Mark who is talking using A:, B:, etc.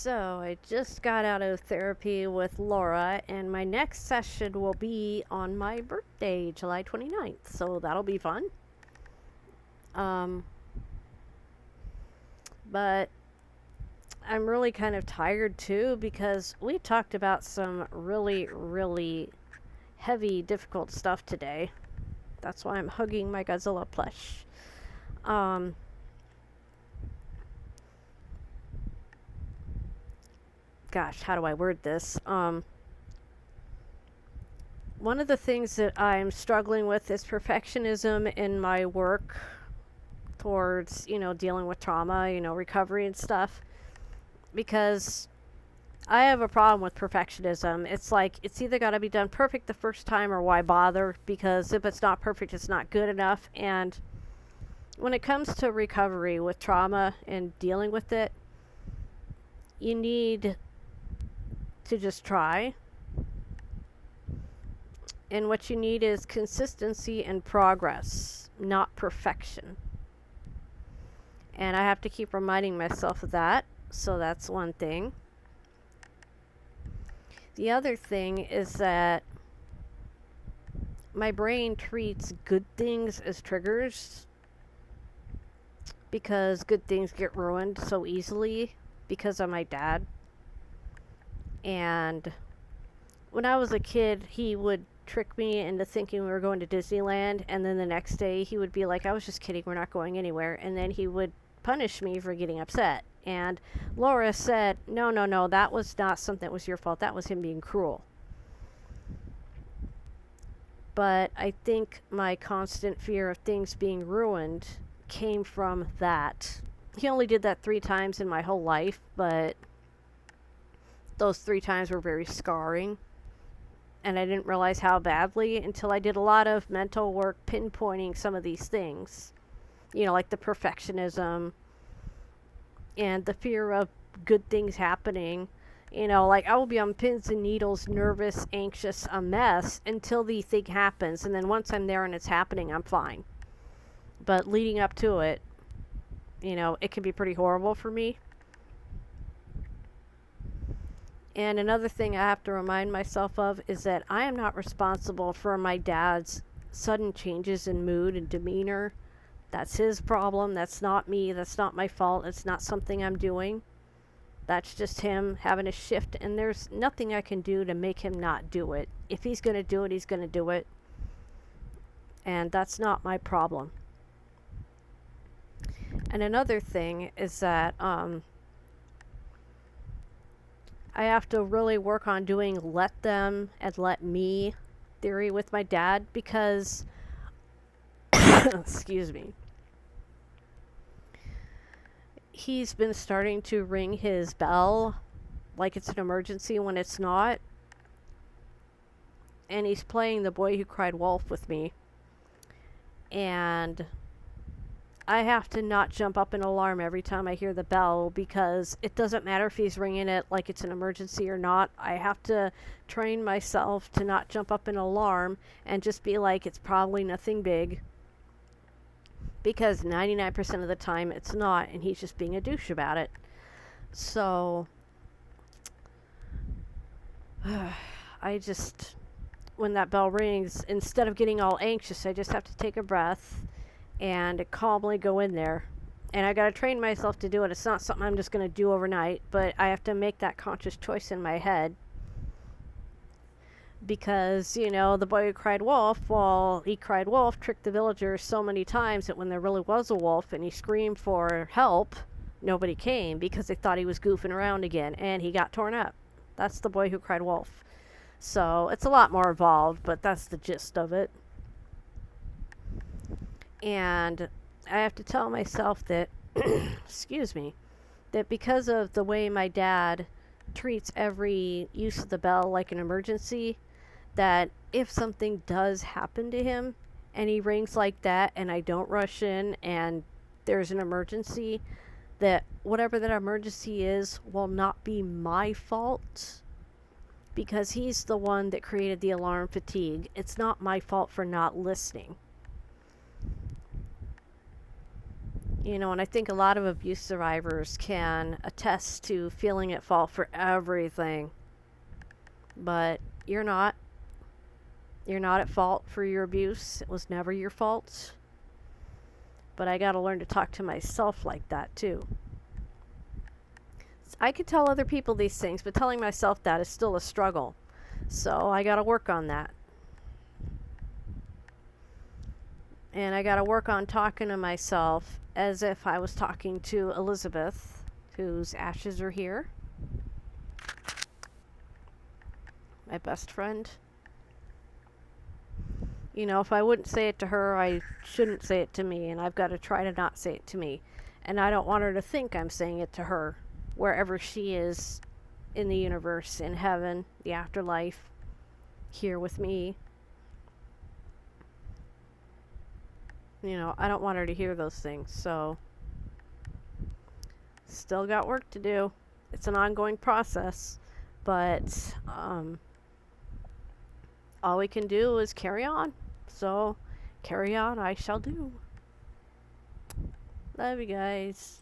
A: So, I just got out of therapy with Laura, and my next session will be on my birthday, July 29th. So, that'll be fun. Um, but I'm really kind of tired too because we talked about some really heavy, difficult stuff today. That's why I'm hugging my Godzilla plush. Um, Gosh, how do I word this? One of the things that I'm struggling with is perfectionism in my work towards, dealing with trauma, recovery and stuff. Because I have a problem with perfectionism. It's like, it's either got to be done perfect the first time or why bother? Because if it's not perfect, it's not good enough. And when it comes to recovery with trauma and dealing with it, you need to just try. And what you need is consistency and progress, not perfection. And I have to keep reminding myself of that. So that's one thing. The other thing is that my brain treats good things as triggers because good things get ruined so easily because of my dad. And when I was a kid, he would trick me into thinking we were going to Disneyland, and then the next day he would be like, I was just kidding, we're not going anywhere. And then he would punish me for getting upset. And Laura said, no, that was not something that was your fault. That was him being cruel. But I think my constant fear of things being ruined came from that. He only did that 3 times in my whole life, but those 3 times were very scarring. And I didn't realize how badly until I did a lot of mental work pinpointing some of these things. Like the perfectionism and the fear of good things happening. Like I will be on pins and needles, nervous, anxious, a mess until the thing happens. And then once I'm there and it's happening, I'm fine. But leading up to it, it can be pretty horrible for me. And another thing I have to remind myself of is that I am not responsible for my dad's sudden changes in mood and demeanor. That's his problem. That's not me. That's not my fault. It's not something I'm doing. That's just him having a shift, and there's nothing I can do to make him not do it. If he's going to do it, he's going to do it. And that's not my problem. And another thing is that I have to really work on doing let them and let me theory with my dad because, excuse me, he's been starting to ring his bell like it's an emergency when it's not. And he's playing The Boy Who Cried Wolf with me. And I have to not jump up in alarm every time I hear the bell because it doesn't matter if he's ringing it like it's an emergency or not. I have to train myself to not jump up in alarm and just be like, it's probably nothing big. Because 99% of the time it's not, and he's just being a douche about it. So, when that bell rings, instead of getting all anxious, I just have to take a breath and calmly go in there. And I gotta train myself to do it. It's not something I'm just gonna do overnight, but I have to make that conscious choice in my head. Because, the boy who cried wolf, well, he cried wolf, tricked the villagers so many times that when there really was a wolf and he screamed for help, nobody came because they thought he was goofing around again, and he got torn up. That's The Boy Who Cried Wolf. So, it's a lot more involved, but that's the gist of it. And I have to tell myself that, excuse me, that because of the way my dad treats every use of the bell like an emergency, that if something does happen to him and he rings like that and I don't rush in and there's an emergency, that whatever that emergency is will not be my fault because he's the one that created the alarm fatigue. It's not my fault for not listening. You know, and I think a lot of abuse survivors can attest to feeling at fault for everything. But you're not. You're not at fault for your abuse. It was never your fault. But I gotta learn to talk to myself like that too. I could tell other people these things, but telling myself that is still a struggle. So I gotta work on that. And I gotta work on talking to myself as if I was talking to Elizabeth, whose ashes are here. My best friend. You know, if I wouldn't say it to her, I shouldn't say it to me, and I've got to try to not say it to me. And I don't want her to think I'm saying it to her, wherever she is in the universe, in heaven, the afterlife, here with me. You know, I don't want her to hear those things, so still got work to do. It's an ongoing process, but all we can do is carry on. So, carry on, I shall do. Love you guys.